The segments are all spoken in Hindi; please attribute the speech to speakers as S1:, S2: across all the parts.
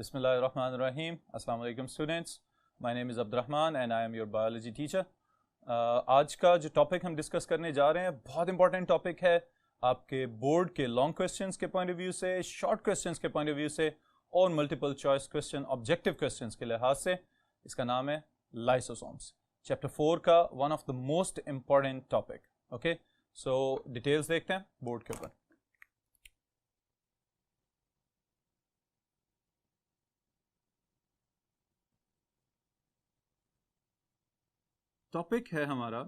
S1: Bismillahirrahmanirrahim. Assalamu alaikum students. My name is Abdurrahman and I am your biology teacher. आज का जो टॉपिक हम डिस्कस करने जा रहे हैं बहुत इंपॉर्टेंट टॉपिक है आपके बोर्ड के लॉन्ग क्वेश्चंस के पॉइंट ऑफ व्यू से, शॉर्ट क्वेश्चंस के पॉइंट ऑफ व्यू से और multiple choice question, objective questions के लिहाज से. इसका नाम है लाइसोसोम्स. चैप्टर 4 का one of the most important topic. Okay, so details देखते हैं बोर्ड के ऊपर. टॉपिक है हमारा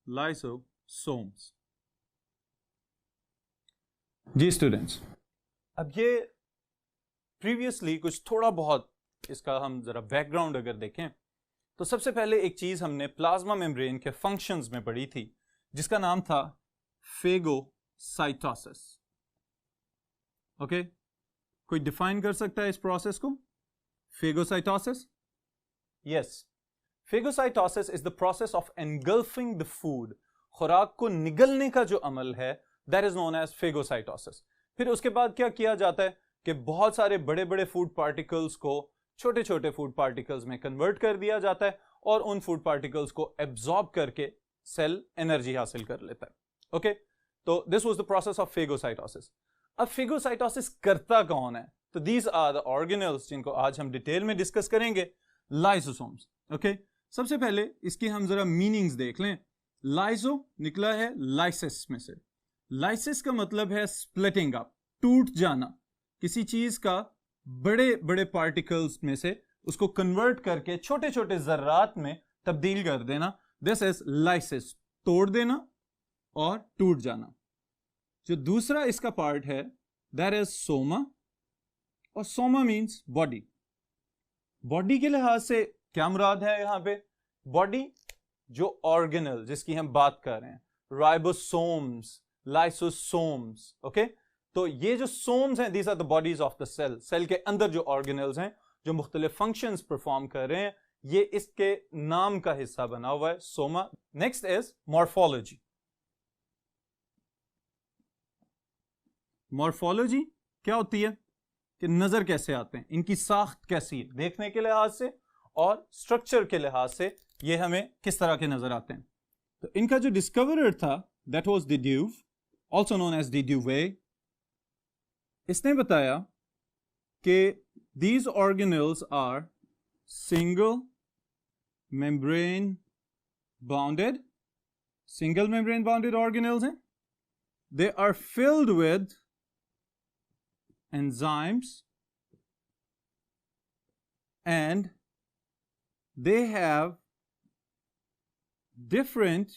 S1: लाइसोसोम्स. जी स्टूडेंट्स, अब ये प्रीवियसली कुछ थोड़ा बहुत इसका हम जरा बैकग्राउंड अगर देखें तो सबसे पहले एक चीज हमने प्लाज्मा मेम्ब्रेन के फंक्शंस में पढ़ी थी जिसका नाम था फेगोसाइटोसिस. ओके, कोई डिफाइन कर सकता है इस प्रोसेस को? Phagocytosis. Yes, phagocytosis is the process of engulfing the food. खुराक को निगलने का जो अमल है that is known as phagocytosis. फिर उसके बाद क्या किया जाता है कि बहुत सारे बड़े बड़े फूड पार्टिकल्स को छोटे छोटे फूड पार्टिकल्स में कन्वर्ट कर दिया जाता है और उन फूड पार्टिकल्स को एब्जॉर्ब करके सेल एनर्जी हासिल कर लेता है. ओके, तो this was the process of phagocytosis. अब फेगोसाइटोसिस करता कौन है? तो दीज आर द ऑर्गेनेल्स जिनको आज हम डिटेल में डिस्कस करेंगे, लाइसोसोम्स. ओके, सबसे पहले इसकी हम जरा मीनिंग्स देख लें. लाइसो निकला है लाइसिस में से. लाइसिस का मतलब है स्प्लिटिंग अप, टूट जाना. किसी चीज का बड़े बड़े पार्टिकल्स में से उसको कन्वर्ट करके छोटे छोटे जर्रात में तब्दील कर देना. दिस इज लाइसिस, तोड़ देना और टूट जाना. जो दूसरा इसका पार्ट है दैट इज सोमा, और सोमा मींस बॉडी. बॉडी के लिहाज से क्या मुराद है यहां पे? बॉडी जो ऑर्गेनल जिसकी हम बात कर रहे हैं, राइबोसोम्स, लाइसोसोम्स. ओके, तो ये जो सोम्स हैं these are the bodies of the cell. Cell के अंदर जो ऑर्गेनल्स हैं जो मुख्तलिफ फंक्शंस परफॉर्म कर रहे हैं, ये इसके नाम का हिस्सा बना हुआ है, Soma. Next is morphology. Morphology क्या होती है? कि नजर कैसे आते हैं, इनकी साख्त कैसी है देखने के लिहाज से और स्ट्रक्चर के लिहाज से ये हमें किस तरह के नजर आते हैं. तो इनका जो डिस्कवरर था that was de Duve, also known as de Duve. इसने बताया कि these organelles are single membrane bounded organelles हैं. They are filled with enzymes and they have different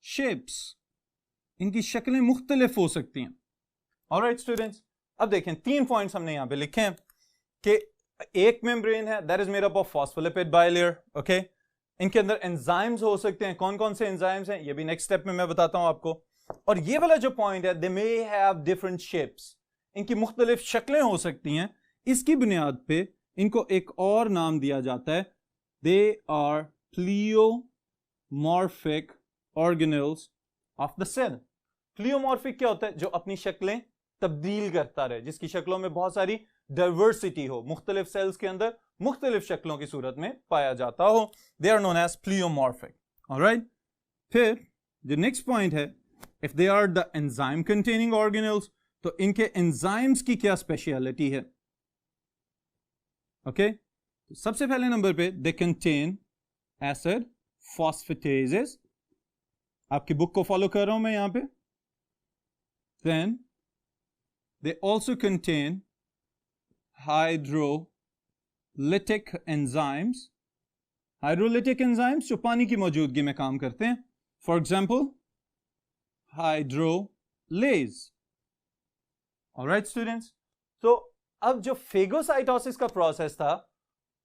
S1: shapes. इनकी शक्लें मुख्तलिफ हो सकती हैं. ऑलराइट स्टूडेंट्स, अब देखें 3 पॉइंट्स हमने यहां पे लिखे हैं कि एक मेम्ब्रेन है that is made up of phospholipid bilayer. Okay, इनके अंदर एंजाइम्स हो सकते हैं. कौन कौन से एंजाइम्स हैं ये भी नेक्स्ट स्टेप में मैं बताता हूं आपको. और ये वाला जो पॉइंट है दे मे हैव डिफरेंट शेप्स, इनकी मुख्तलिफ शक्लें हो सकती हैं. इसकी बुनियाद पे इनको एक और नाम दिया जाता है. They are pleomorphic organelles of the cell. Pleomorphic क्या होता है? जो अपनी शक्लें तब्दील करता रहे, जिसकी शक्लों में बहुत सारी डाइवर्सिटी हो, मुख्तलिफ सेल्स के अंदर मुख्तलिफ शक्लों की सूरत में पाया जाता हो. They are known as pleomorphic. Alright, फिर जो नेक्स्ट पॉइंट है, if they are the enzyme containing organelles, तो इनके एंजाइम्स की क्या स्पेशलिटी है? ओके, सबसे पहले नंबर पे दे कंटेन एसिड फॉस्फेटेजेस. आपकी बुक को फॉलो कर रहा हूं मैं यहां पे. Then they also contain hydrolytic enzymes. Hydrolytic enzymes जो पानी की मौजूदगी में काम करते हैं. For example, hydrolase. Alright students, तो अब जो फेगोसाइटोसिस का प्रोसेस था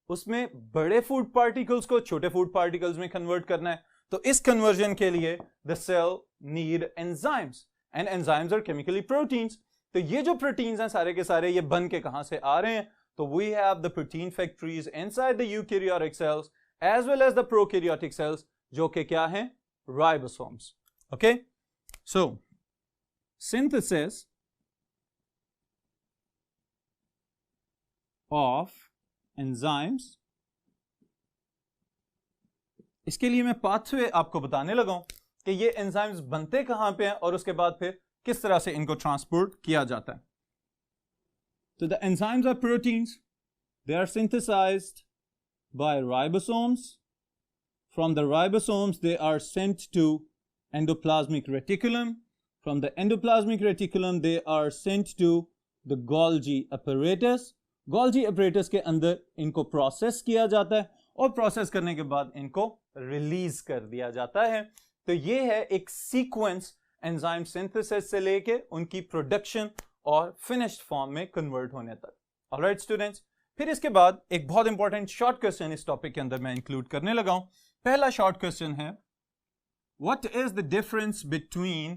S1: उसमें बड़े फूड पार्टिकल्स को छोटे फूड पार्टिकल्स में कन्वर्ट करना है. तो इस कन्वर्जन के लिए the cell need enzymes and enzymes are chemically proteins. तो ये जो प्रोटीन्स हैं सारे के सारे ये बन के कहां से आ रहे हैं? तो we have the protein factories inside the eukaryotic cells as well as the prokaryotic cells, जो कि क्या हैं? Ribosomes. Okay, so synthesis of enzymes. इसके लिए मैं पाथवे आपको बताने लगा हूं कि ये एंजाइम्स बनते कहां पे हैं और उसके बाद फिर किस तरह से इनको ट्रांसपोर्ट किया जाता है। तो the enzymes are proteins, they are synthesised by ribosomes. From the ribosomes they are sent to endoplasmic reticulum. From the endoplasmic reticulum they are sent to the Golgi apparatus। Golgi apparatus के अंदर इनको प्रोसेस किया जाता है और प्रोसेस करने के बाद इनको रिलीज कर दिया जाता है। तो ये है एक सीक्वेंस एंजाइम सिंथेसिस से लेके उनकी प्रोडक्शन और फिनिश्ड फॉर्म में कन्वर्ट होने तक। ऑलराइट स्टूडेंट्स, फिर इसके बाद एक बहुत इंपॉर्टेंट शॉर्ट क्वेश्चन इस टॉपिक के अंदर मैं इंक्लूड करने लगा हूं। पहला शॉर्ट क्वेश्चन है, what is the difference between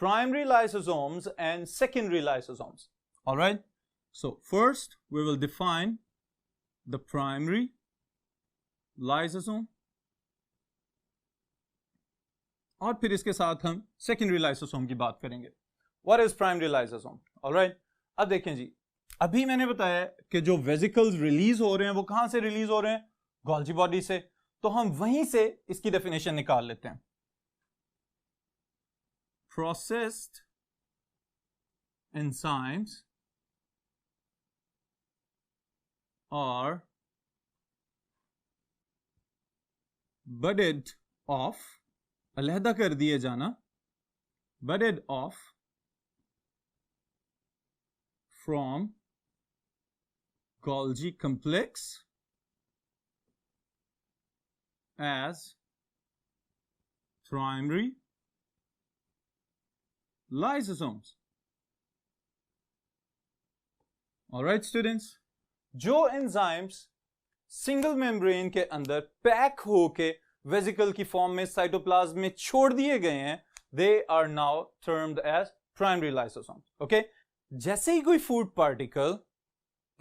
S1: primary lysosomes and secondary lysosomes? Alright, so first we will define the primary lysosome और फिर इसके साथ हम सेकेंडरी लाइसोसोम की बात करेंगे। What is primary lysosome? Alright, अब देखें जी, अभी मैंने बताया कि जो वेसिकल्स रिलीज हो रहे हैं वो कहां से रिलीज हो रहे हैं? गोल्जी बॉडी से। तो हम वहीं से इसकी डेफिनेशन निकाल लेते हैं। Processed enzymes are budded off, अलहदा कर दिए जाना, budded off from Golgi complex as primary lysosomes. Alright students, जो एंजाइम्स सिंगल मेम्ब्रेन के अंदर पैक होके वेसिकल की फॉर्म में साइटोप्लाज्म में छोड़ दिए गए हैं, they are now termed as primary lysosomes. Okay, जैसे ही कोई फूड पार्टिकल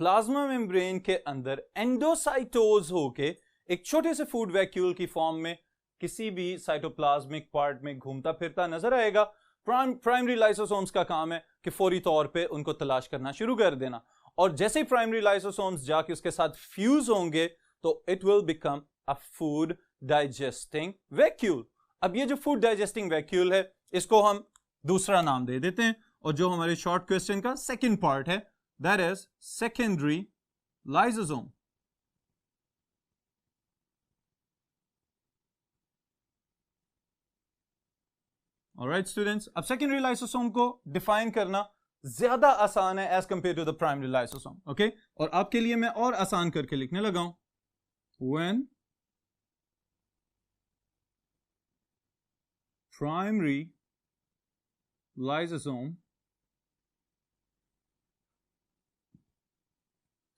S1: प्लाज्मा मेम्ब्रेन के अंदर एंडोसाइटोज होके एक छोटे से फूड वैक्यूल की फॉर्म में किसी भी साइटोप्लाज्मिक पार्ट में घूमता फिरता नजर आएगा, प्राइमरी लाइसोसोम्स का काम है कि फौरी तौर पे उनको तलाश करना शुरू कर देना। और जैसे ही प्राइमरी लाइसोसोम्स जाके उसके साथ फ्यूज होंगे तो it will become a food digesting vacuole. अब ये जो फूड डाइजेस्टिंग वैक्यूल है इसको हम दूसरा नाम दे देते हैं, और जो हमारे शॉर्ट क्वेश्चन का सेकंड पार्ट है that is secondary lysosome. Alright students, अब सेकेंडरी लाइसोसोम को डिफाइन करना ज्यादा आसान है as compare to the primary lysosome. Okay, और आपके लिए मैं और आसान करके लिखने लगा हूं, when primary lysosome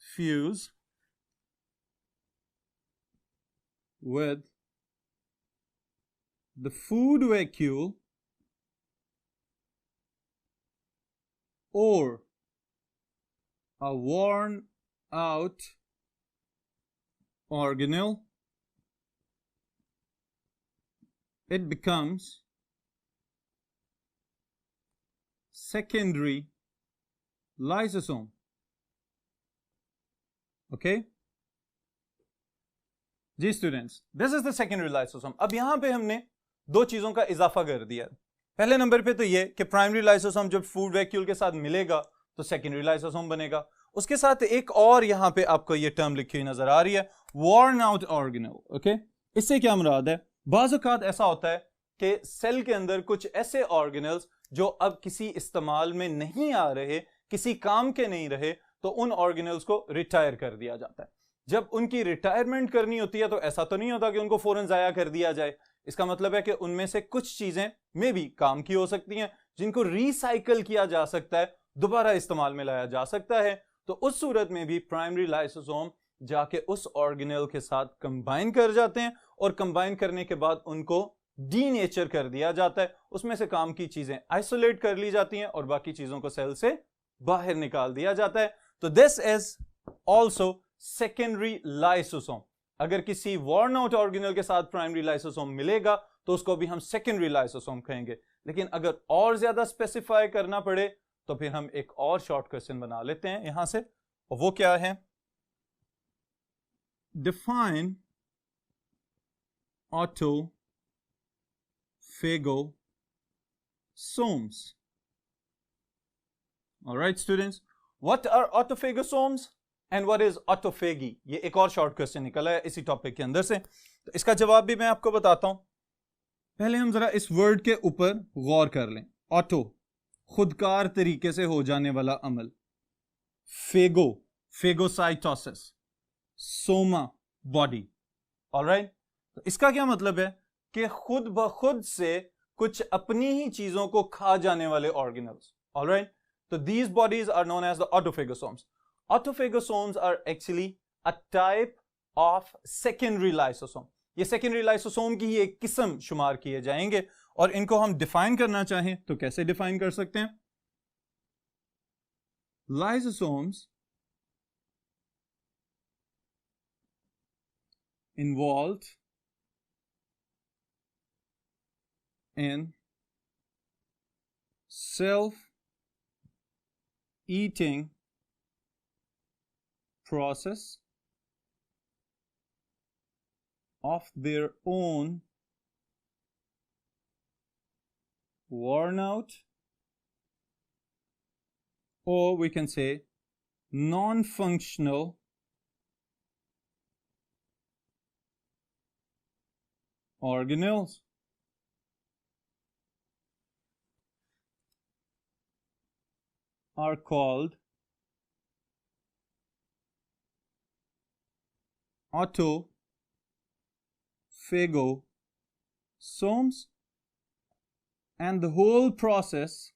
S1: fuse with the food vacuole or a worn out organelle, it becomes secondary lysosome. Okay जी students, this is the secondary lysosome. अब यहां पे हमने दो चीजों का इजाफा कर दिया। पहले नंबर पे तो ये कि प्राइमरी लाइसोसोम जब फूड वैक्यूल के साथ मिलेगा तो सेकेंडरी लाइसोसोम बनेगा। उसके साथ एक और यहां पे आपको ये टर्म लिखी हुई नजर आ रही है, worn out organelle। ओके, इससे क्या मुराद है? बाज़ औक़ात ऐसा होता है कि सेल के अंदर कुछ ऐसे ऑर्गेनल्स जो अब किसी इस्तेमाल में नहीं आ रहे, किसी काम के नहीं रहे, तो उन ऑर्गेनल्स को रिटायर कर दिया जाता है। जब उनकी रिटायरमेंट करनी होती है तो ऐसा तो नहीं होता कि उनको फौरन जाया कर दिया जाए। इसका मतलब है कि उनमें से कुछ चीजें में भी काम की हो सकती हैं जिनको रिसाइकल किया जा सकता है, दोबारा इस्तेमाल में लाया जा सकता है। तो उस सूरत में भी प्राइमरी लाइसोसोम जाके उस ऑर्गेनेल के साथ कंबाइन कर जाते हैं और कंबाइन करने के बाद उनको डीनेचर कर दिया जाता है। उसमें से काम की चीजें आइसोलेट कर ली जाती हैं और बाकी चीजों को सेल से बाहर निकाल दिया जाता है। तो this is also secondary lysosome. अगर किसी वॉर्न आउट ऑर्गेनेल के साथ प्राइमरी लाइसोसोम मिलेगा तो उसको भी हम सेकेंडरी लाइसोसोम कहेंगे। लेकिन अगर और ज्यादा स्पेसिफाई करना पड़े तो फिर हम एक और शॉर्ट क्वेश्चन बना लेते हैं यहां से, और वो क्या है define autophagosomes. All right, students. What are autophagosomes and what is autophagy? ये एक और शॉर्ट क्वेश्चन निकला है इसी टॉपिक के अंदर से, तो इसका जवाब भी मैं आपको बताता हूं. पहले हम जरा इस वर्ड के ऊपर गौर कर लें. ऑटो, खुदकार तरीके से हो जाने वाला अमल. Phago, phagocytosis. Soma, body. Alright, तो इसका क्या मतलब है कि खुद ब खुद से कुछ अपनी ही चीजों को खा जाने वाले organelles. Alright, so these bodies are known as the autophagosomes. Autophagosomes are actually a type of secondary lysosome. ये secondary lysosome की ही एक किस्म शुमार किए जाएंगे और इनको हम डिफाइन करना चाहें तो कैसे डिफाइन कर सकते हैं? Lysosomes involved in self-eating process of their own worn out, or we can say non-functional organelles. Are called autophagosomes, and the whole process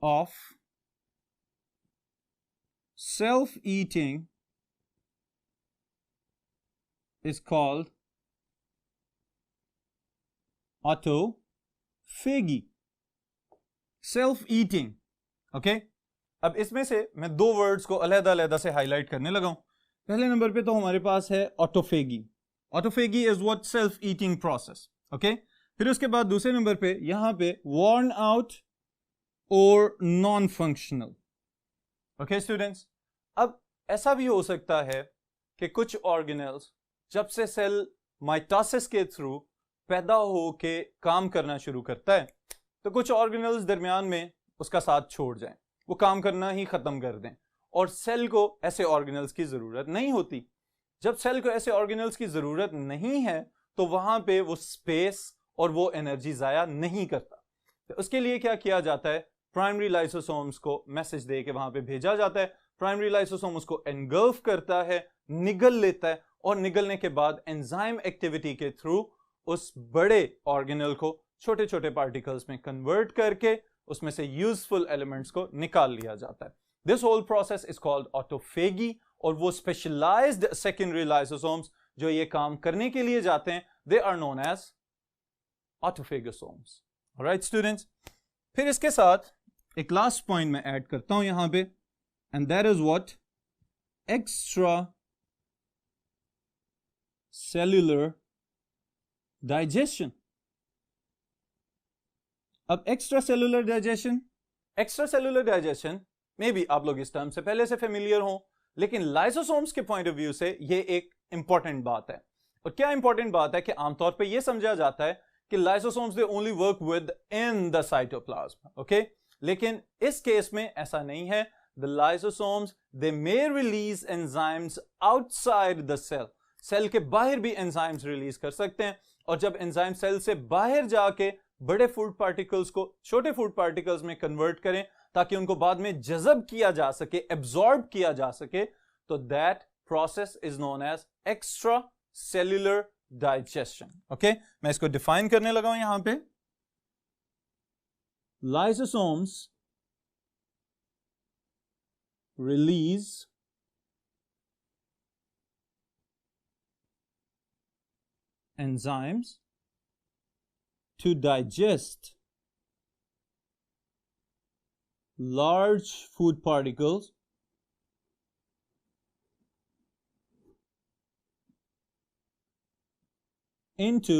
S1: of self-eating is called autophagy. Self-eating. Okay, अब इसमें से मैं दो वर्ड्स को अलग-अलग से हाईलाइट करने लगा हूं. पहले नंबर पे तो हमारे पास है autophagy. Autophagy is what self eating process. Okay, फिर उसके बाद दूसरे नंबर पे यहां पे worn out और नॉन फंक्शनल. ओके स्टूडेंट्स, अब ऐसा भी हो सकता है कि कुछ ऑर्गेनल्स जब से सेल माइटोसिस के थ्रू पैदा हो के काम करना शुरू करता है तो कुछ ऑर्गेनल्स दरमियान में उसका साथ छोड़ जाएं, वो काम करना ही खत्म कर दें और सेल को ऐसे ऑर्गेनल्स की जरूरत नहीं होती. जब सेल को ऐसे ऑर्गेनल्स की जरूरत नहीं है तो वहां पे वो स्पेस और वो एनर्जी जाया नहीं करता. तो उसके लिए क्या किया जाता है? प्राइमरी लाइसोसोम्स को मैसेज दे के वहां पे भेजा जाता है. प्राइमरी लाइसोसोम उसको एनगल्फ करता है, निगल लेता है और निगलने के बाद एंजाइम एक्टिविटी के थ्रू उस बड़े ऑर्गेनल को छोटे छोटे पार्टिकल्स में कन्वर्ट करके उसमें से यूजफुल एलिमेंट्स को निकाल लिया जाता है. This whole process is called autophagy और वो स्पेशलाइज्ड सेकेंडरी लाइसोसोम्स जो ये काम करने के लिए जाते हैं, they are known as autophagosomes. Alright students, फिर इसके साथ एक लास्ट पॉइंट मैं ऐड करता हूं यहां पे, and that is what extra cellular digestion. अब एक्स्ट्रा सेल्यूलर डाइजेशन में भी आप लोग इस टर्म से पहले से फेमिलियर हो, लेकिन लाइसोसोम्स के पॉइंट ऑफ व्यू से ये एक इंपॉर्टेंट बात है. और क्या इंपॉर्टेंट बात है कि आमतौर पे ये समझा जाता है कि lysosomes they only work within the cytoplasm. Okay, लेकिन इस केस में ऐसा नहीं है. The lysosomes they may release enzymes outside the cell. Cell के बाहर भी एंजाइम्स रिलीज कर सकते हैं और जब एंजाइम सेल से बाहर जाके बड़े फूड पार्टिकल्स को छोटे फूड पार्टिकल्स में कन्वर्ट करें ताकि उनको बाद में जज़ब किया जा सके, एब्जॉर्ब किया जा सके, तो that process is known as extra cellular digestion. Okay, मैं इसको डिफाइन करने लगा हूं यहां पे. Lysosomes release enzymes to digest large food particles into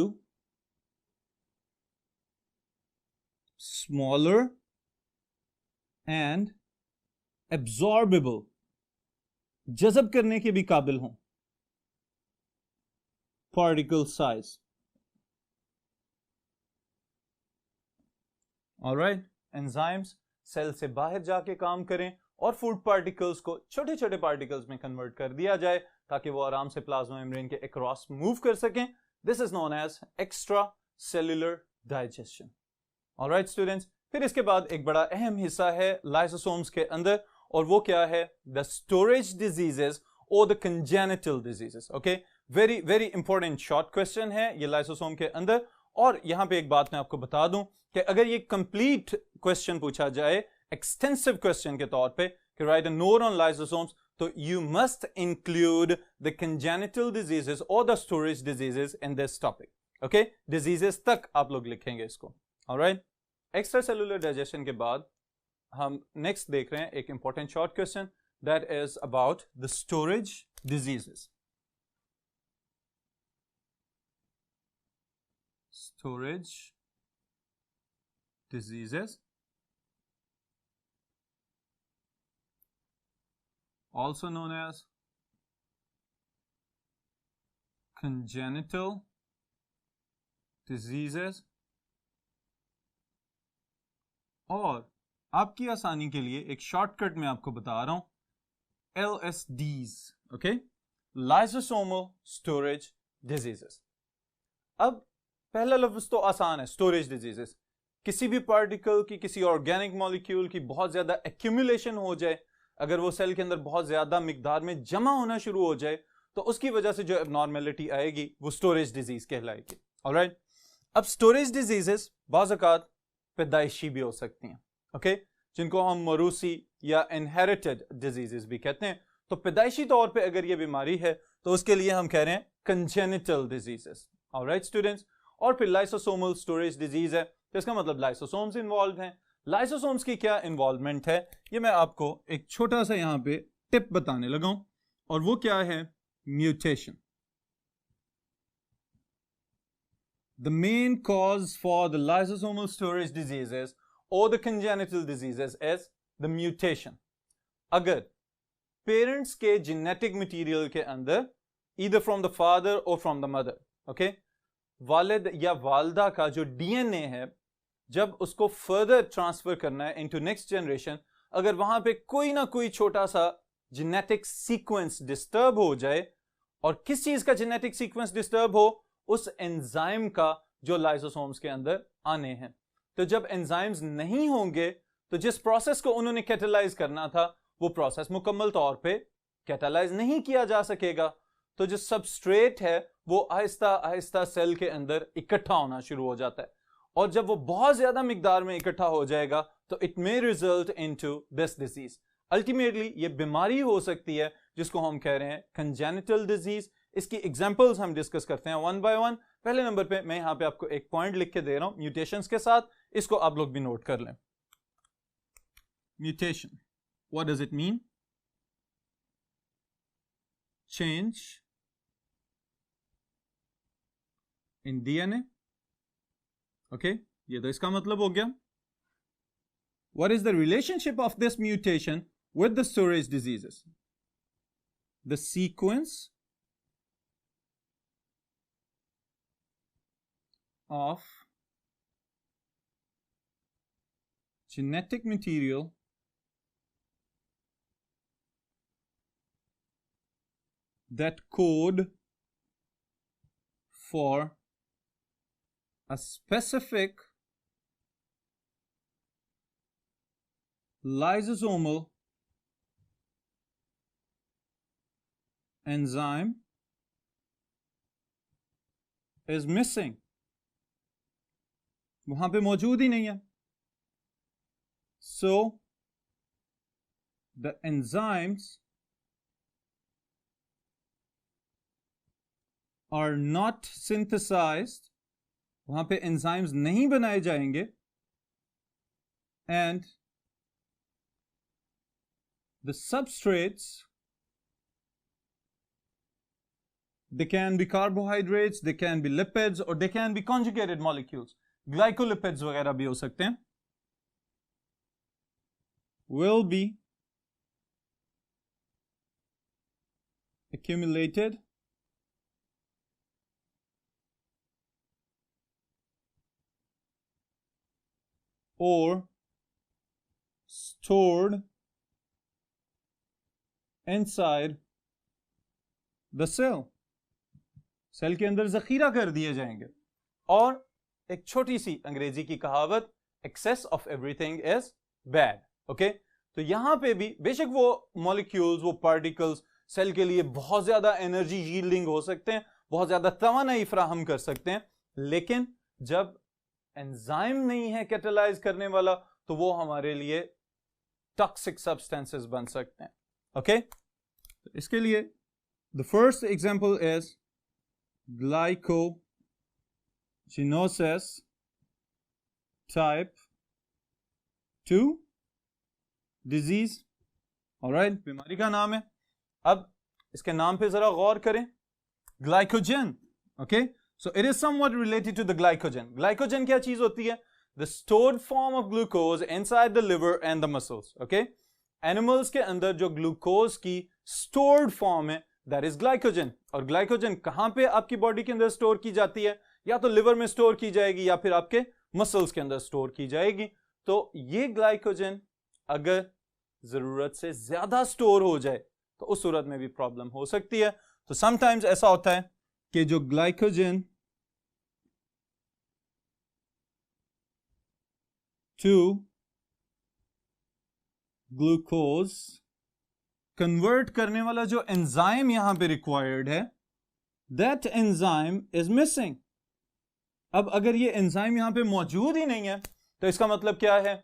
S1: smaller and absorbable, जज़ब करने के भी काबिल हों, particle size. Alright, enzymes cell से बाहर जाके काम करें और फूड पार्टिकल्स को छोटे छोटे पार्टिकल्स में कन्वर्ट कर दिया जाए ताकि वो आराम से प्लाज्मा मेम्ब्रेन के अक्रॉस मूव कर सकें। This is known as extra cellular digestion. Alright students, फिर इसके बाद एक बड़ा अहम हिस्सा है लाइसोसोम्स के अंदर, और वो क्या है? द स्टोरेज डिजीजेस और the congenital diseases. Okay, very very important short question है ये लाइसोसोम के अंदर। और यहां पे एक बात मैं आपको बता दूं कि अगर ये कंप्लीट क्वेश्चन पूछा जाए एक्सटेंसिव क्वेश्चन के तौर पे कि write a note on lysosomes, तो you must include the congenital diseases और the storage diseases in this topic. Okay, diseases तक आप लोग लिखेंगे इसको। ऑलराइट, एक्स्ट्रा सेलुलर डाइजेशन के बाद हम नेक्स्ट देख रहे हैं एक important short question that is about the storage diseases. Storage diseases, also known as congenital diseases, और आपकी आसानी के लिए एक शॉर्टकट मैं आपको बता रहा हूं, LSDs। Okay, lysosomal storage diseases। अब पहला लफ्ज तो आसान है, स्टोरेज डिजीजेस। किसी भी पार्टिकल की, किसी ऑर्गेनिक मॉलिक्यूल की बहुत ज्यादा एक्यूमुलेशन हो जाए, अगर वो सेल के अंदर बहुत ज्यादा मिकदार में जमा होना शुरू हो जाए, तो उसकी वजह से जो एबनॉर्मेलिटी आएगी वो स्टोरेज डिजीज कहलाएगी। ऑलराइट, अब स्टोरेज डिजीजेस बाज़ औक़ात पैदाइशी भी हो सकती हैं, ओके, जिनको हम मरूसी या इनहेरिटेड डिजीजेस भी कहते हैं। तो पैदाइशी तौर पे अगर ये बीमारी है तो उसके लिए हम कह रहे हैं कंजेनिटल डिजीजेस। ऑलराइट स्टूडेंट्स, और फिर लाइसोसोमल स्टोरेज डिजीज है, तो इसका मतलब लाइसोसोम्स इन्वॉल्व हैं। लाइसोसोम्स की क्या इन्वॉल्वमेंट है, ये मैं आपको एक छोटा सा यहां पे टिप बताने लगा हूं, और वो क्या है? Mutation. The main cause for the lysosomal storage diseases और the congenital diseases is the mutation. अगर पेरेंट्स के जेनेटिक मटीरियल के अंदर ईदर फ्रॉम द फादर और फ्रॉम द मदर, ओके, वालिद या वालदा का जो डीएनए है, जब उसको फर्दर ट्रांसफर करना है इनटू नेक्स्ट जनरेशन, अगर वहां पे कोई ना कोई छोटा सा जेनेटिक सीक्वेंस डिस्टर्ब हो जाए, और किस चीज का जेनेटिक सीक्वेंस डिस्टर्ब हो? उस एंजाइम का जो लाइसोसोम्स के अंदर आने हैं। तो जब एंजाइम्स नहीं होंगे तो जिस प्रोसेस को उन्होंने कैटालाइज करना था वो प्रोसेस मुकम्मल तौर पे कैटालाइज नहीं किया जा सकेगा। तो जो सबस्ट्रेट है वो आहिस्ता आहिस्ता सेल के अंदर इकट्ठा होना शुरू हो जाता है, और जब वो बहुत ज्यादा मिकदार में इकट्ठा हो जाएगा तो it may result into this disease. Ultimately ये बीमारी हो सकती है जिसको हम कह रहे हैं कंजेनिटल डिजीज। इसकी एग्जांपल्स हम डिस्कस करते हैं वन बाय वन। पहले नंबर पे मैं यहां पे आपको एक पॉइंट लिख के दे रहा हूं म्यूटेशंस के साथ, इसको आप लोग भी नोट कर लें। Mutation, what does it mean? Change in DNA. Okay, ये तो इसका मतलब हो गया। What is the relationship of this mutation with the storage diseases? The sequence of genetic material that code for a specific lysosomal enzyme is missing, वहां पे मौजूद ही नहीं है। So the enzymes are not synthesized, वहां पे एंजाइम्स नहीं बनाए जाएंगे, and the substrates, they can be carbohydrates, they can be lipids, or they can be conjugated molecules, glycolipids वगैरह भी हो सकते हैं, will be accumulated or stored inside the cell, cell के अंदर जखीरा कर दिए जाएंगे। और एक छोटी सी अंग्रेजी की कहावत, excess of everything is bad. Okay, तो यहां पे भी बेशक वो मॉलिक्यूल्स, वो पार्टिकल्स सेल के लिए बहुत ज्यादा एनर्जी यील्डिंग हो सकते हैं, बहुत ज्यादा तवानाई फराहम कर सकते हैं, लेकिन जब एंजाइम नहीं है कैटालाइज करने वाला तो वो हमारे लिए टॉक्सिक सब्सटेंसेस बन सकते हैं। ओके, तो इसके लिए the first example is glycogenosis type 2 disease. Alright, बीमारी का नाम है। अब इसके नाम पे जरा गौर करें, glycogen. Okay, so it is somewhat related to the glycogen. Glycogen क्या चीज होती है? The stored form of glucose inside the liver and the muscles. Okay? Animals के अंदर जो ग्लूकोज की stored form है, that is glycogen. और glycogen कहाँ पे आपकी बॉडी के अंदर स्टोर की जाती है? या तो लिवर में स्टोर की जाएगी या फिर आपके मसल्स के अंदर स्टोर की जाएगी। तो ये ग्लाइकोजन अगर जरूरत से ज्यादा स्टोर हो जाए तो उस सूरत में भी प्रॉब्लम हो सकती है। तो समटाइम्स ऐसा होता है कि जो ग्लाइकोजन टू ग्लूकोज कन्वर्ट करने वाला जो एंजाइम यहां पे रिक्वायर्ड है, दैट एंजाइम इज मिसिंग। अब अगर ये एंजाइम यहां पे मौजूद ही नहीं है तो इसका मतलब क्या है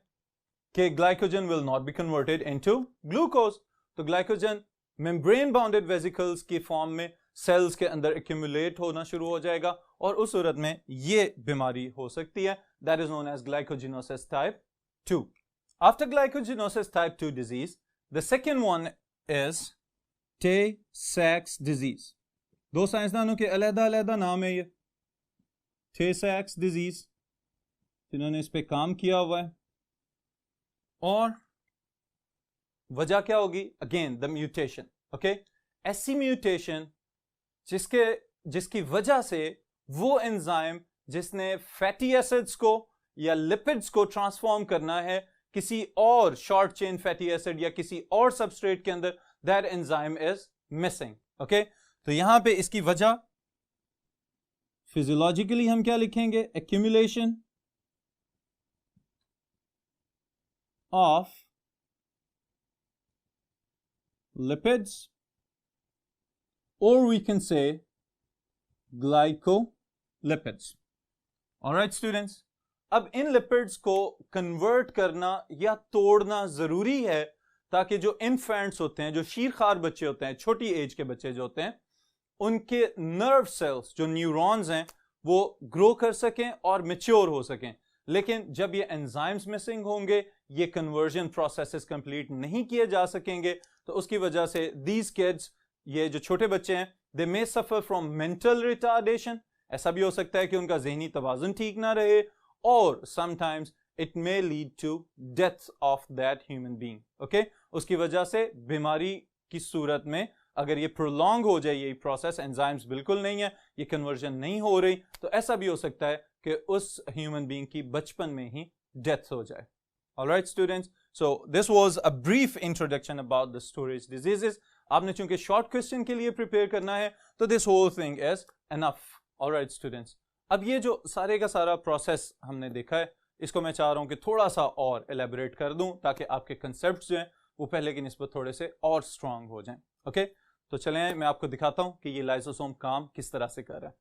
S1: कि glycogen will not be converted into glucose. तो ग्लाइकोजन मेम्ब्रेन बाउंडेड वेसिकल्स की फॉर्म में सेल्स के अंदर एक्यूमुलेट होना शुरू हो जाएगा और उस सूरत में ये बीमारी हो सकती है। That is known as glycogenosis type 2। After glycogenosis type 2 disease, the second one is Tay Sachs disease. दो साइंसदानों के अलग-अलग नाम है ये, टे-सैक्स डिजीज, जिन्होंने इस पे काम किया हुआ है। और वजह क्या होगी? Again the mutation. ओके, ऐसी म्यूटेशन जिसकी वजह से वो एंजाइम जिसने फैटी एसिड्स को या लिपिड्स को ट्रांसफॉर्म करना है किसी और शॉर्ट चेन फैटी एसिड या किसी और सबस्ट्रेट के अंदर, that enzyme is missing. Okay, तो यहां पे इसकी वजह फिजियोलॉजिकली हम क्या लिखेंगे? Accumulation of lipids, or we can say glycolipids. All right students, अब इन लिपिड्स को कन्वर्ट करना या तोड़ना जरूरी है ताकि जो इन्फेंट्स होते हैं, जो शीरखार बच्चे होते हैं, छोटी एज के बच्चे जो होते हैं, उनके नर्व सेल्स जो न्यूरॉन्स हैं वो ग्रो कर सकें और मैच्योर हो सकें। लेकिन जब ये एंजाइम्स मिसिंग होंगे, ये कन्वर्जन प्रोसेसेस कंप्लीट नहीं किए जा सकेंगे, तो उसकी वजह से दीज किड्स, ये जो छोटे बच्चे हैं, दे मे सफर फ्रॉम मेंटल रिटार्डेशन। ऐसा भी हो सकता है कि उनका जहनी तवाजुन ठीक ना रहे, और sometimes it may lead to death of that human being. Okay, उसकी वजह से बीमारी की सूरत में अगर ये प्रोलॉन्ग हो जाए ये प्रोसेस, एंजाइम्स बिल्कुल नहीं है, ये कन्वर्जन नहीं हो रही, तो ऐसा भी हो सकता है कि उस ह्यूमन बीइंग की बचपन में ही डेथ हो जाए। Alright students, so this was a brief introduction about the storage diseases. आपने चूंकि short question के लिए prepare करना है तो this whole thing is enough. Alright students, अब ये जो सारे का सारा process हमने देखा है, इसको मैं चाह रहा हूँ कि थोड़ा सा और elaborate कर दूं ताकि आपके concepts जो हैं वो पहले की निस्बत थोड़े से और strong हो जाएं। Okay? तो चलें मैं आपको दिखाता हूँ कि ये लाइसोसोम काम किस तरह से कर रहा है।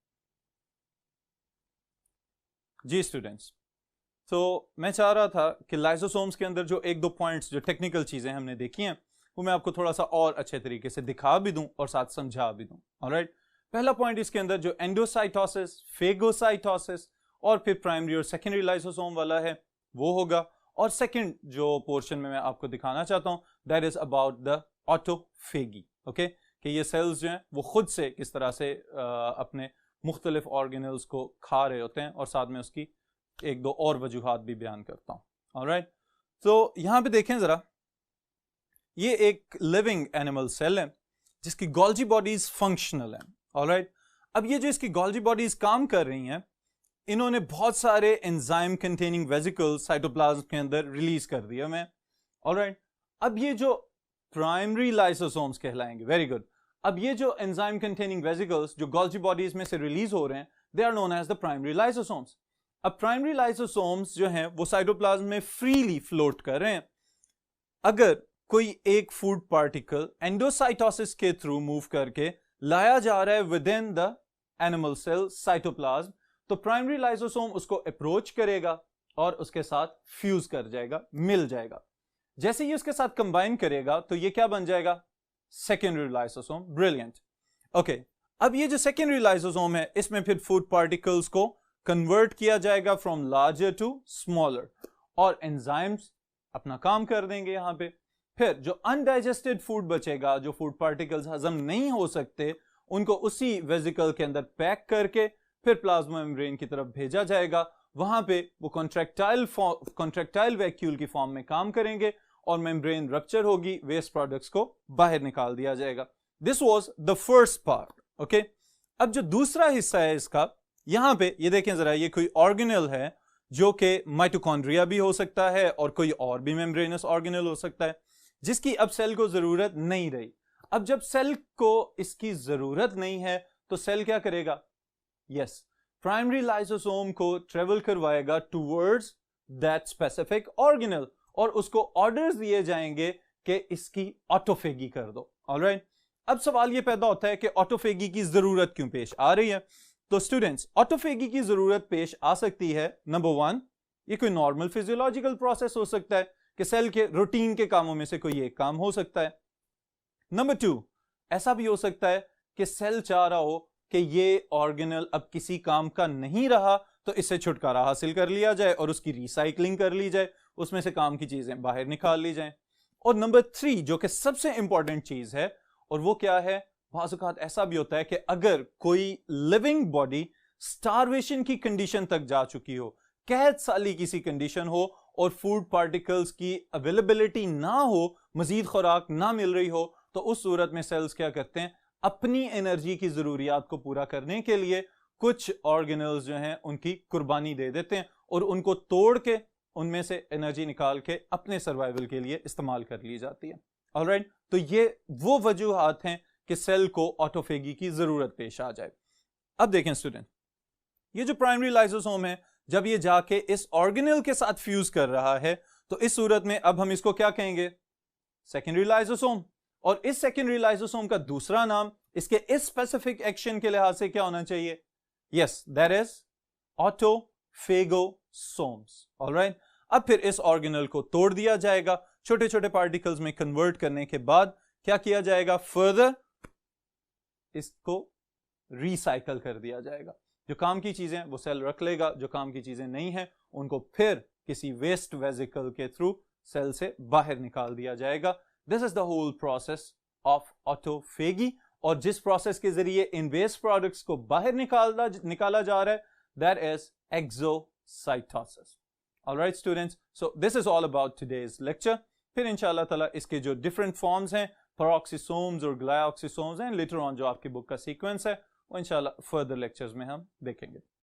S1: जी स्टूडेंट्स, तो मैं चाह रहा था कि लाइसोसोम्स के अंदर जो एक दो पॉइंट्स, जो टेक्निकल चीज़ें हमने देखी हैं, वो मैं आपको थोड़ा सा और अच्छे तरीके से दिखा भी दूं और साथ समझा भी दूं। ऑलराइट, पहला पॉइंट इसके अंदर जो एंडोसाइटोसिस, फेगोसाइटोसिस और फिर प्राइमरी और सेकेंडरी लाइसोसोम वाला है वो होगा। और सेकेंड जो पोर्शन में मैं आपको दिखाना चाहता हूँ, that is about the autophagy. Okay, कि ये सेल्स जो हैं वो खुद से किस तरह से अपने मुख्तलिफ ऑर्गेनल्स को खा रहे होते हैं, और साथ में उसकी एक दो और वजूहात भी बयान करता हूं। ऑलराइट, तो यहां पे देखें जरा, ये एक लिविंग एनिमल सेल है। जिसकी गोल्जी बॉडीज फंक्शनल हैं, ऑलराइट। अब ये जो इसकी गोल्जी बॉडीज काम कर रही हैं, इन्होंने बहुत सारे एंजाइम कंटेनिंग वेसिकल्स साइटोप्लाज्म के अंदर रिलीज कर दिया मैं, ऑलराइट। अब ये जो प्राइमरी लाइसोसोम्स कहलाएंगे, वेरी गुड। अब ये जो एंजाइम कंटेनिंग वेसिकल्स जो गोल्जी बॉडीज में से रिलीज हो रहे हैं, they are known as the primary lysosomes. अब प्राइमरी लाइसोसोम्स जो हैं वो साइटोप्लाज्म में फ्रीली फ्लोट कर रहे हैं। अगर कोई एक फूड पार्टिकल एंडोसाइटोसिस के थ्रू मूव करके लाया जा रहा है within the animal cell cytoplasm, तो प्राइमरी लाइसोसोम उसको अप्रोच करेगा और उसके साथ फ्यूज कर जाएगा, मिल जाएगा। जैसे ही उसके साथ कंबाइन करेगा तो ये क्या बन जाएगा? Secondary lysosome. ब्रिलियंट। ओके, अब ये जो सेकेंडरी लाइसोसोम है, इसमें फिर फूड पार्टिकल्स को कन्वर्ट किया जाएगा फ्रॉम लार्जर टू स्मॉलर, और एंजाइम्स अपना काम कर देंगे यहां पे। फिर जो अनडाइजेस्टेड फूड बचेगा, जो फूड पार्टिकल्स हजम नहीं हो सकते, उनको उसी वेसिकल के अंदर पैक करके फिर प्लाज्मा मेम्ब्रेन की तरफ भेजा जाएगा। वहां पे वो कॉन्ट्रैक्टाइल वैक्यूल की फॉर्म में काम करेंगे और मेम्ब्रेन रप्चर होगी, वेस्ट प्रोडक्ट्स को बाहर निकाल दिया जाएगा। This was the first part, okay. अब जो दूसरा हिस्सा है इसका, यहां पे ये देखें जरा, ये कोई ऑर्गेनेल है जो कि माइटोकॉन्ड्रिया भी हो सकता है और कोई और भी मेम्ब्रेनस ऑर्गेनेल हो सकता है, जिसकी अब सेल को जरूरत नहीं रही। अब जब सेल को इसकी जरूरत नहीं है तो सेल क्या करेगा? यस, प्राइमरी लाइसोसोम को ट्रेवल करवाएगा टुवर्ड्स दैट स्पेसिफिक ऑर्गेनेल और उसको ऑर्डर्स दिए जाएंगे कि इसकी ऑटोफेगी कर दो, ऑलराइट। अब सवाल ये पैदा होता है कि ऑटोफेगी की जरूरत क्यों पेश आ रही है? तो स्टूडेंट्स, ऑटोफेगी की जरूरत पेश आ सकती है, नंबर वन, ये कोई नॉर्मल फिजियोलॉजिकल प्रोसेस हो सकता है कि सेल के रूटीन के कामों में से कोई एक काम हो सकता है। नंबर टू, ऐसा भी हो सकता है कि सेल चाह रहा हो कि ये ऑर्गेनेल अब किसी काम का नहीं रहा तो इससे छुटकारा हासिल कर लिया जाए और उसकी रिसाइकलिंग कर ली जाए, उसमें से काम की चीजें बाहर निकाल ली जाए। और नंबर थ्री, जो कि सबसे इंपॉर्टेंट चीज है, और वो क्या है? बाज़ औक़ात ऐसा भी होता है कि अगर कोई लिविंग बॉडी स्टारवेशन की कंडीशन तक जा चुकी हो, कैद साली किसी कंडीशन हो और फूड पार्टिकल्स की अवेलेबिलिटी ना हो, मजीद खुराक ना मिल रही हो, तो उस सूरत में सेल्स क्या करते हैं? अपनी एनर्जी की जरूरियात को पूरा करने के लिए कुछ ऑर्गेनल्स जो हैं उनकी कुर्बानी दे देते हैं और उनको तोड़ के उनमें से एनर्जी निकाल के अपने सर्वाइवल के लिए इस्तेमाल कर ली जाती है, ऑलराइट। तो ये वो वजूहात हैं कि सेल को ऑटोफेगी की जरूरत पेश आ जाए। अब देखें स्टूडेंट, ये जो प्राइमरी लाइसोसोम है, जब ये जाके इस ऑर्गेनेल के साथ फ्यूज कर रहा है, तो इस सूरत में अब हम इसको क्या कहेंगे? Secondary lysosome. और इस सेकेंडरी लाइसोसोम का दूसरा नाम इसके इस स्पेसिफिक एक्शन के लिहाज से क्या होना चाहिए? Yes, that is autophagosomes, alright. अब फिर इस ऑर्गेनेल को तोड़ दिया जाएगा, छोटे छोटे पार्टिकल्स में कन्वर्ट करने के बाद क्या किया जाएगा? फर्दर इसको रिसाइकल कर दिया जाएगा। जो काम की चीजें वो सेल रख लेगा, जो काम की चीजें नहीं है उनको फिर किसी वेस्ट वेसिकल के थ्रू सेल से बाहर निकाल दिया जाएगा। This is the whole process of autophagy. और जिस प्रोसेस के जरिए इन वेस्ट प्रोडक्ट्स को बाहर निकाला जा रहा है, that is exocytosis. Alright students, so this is all about today's lecture. फिर इंशाल्लाह ताला इसके जो डिफरेंट फॉर्म्स हैं, पेरोक्सिसोम्स और ग्लाइऑक्सिसोम्स हैं, लेटर ऑन जो आपकी बुक का सीक्वेंस है, वो इंशाल्लाह फर्दर लेक्चर्स में हम देखेंगे।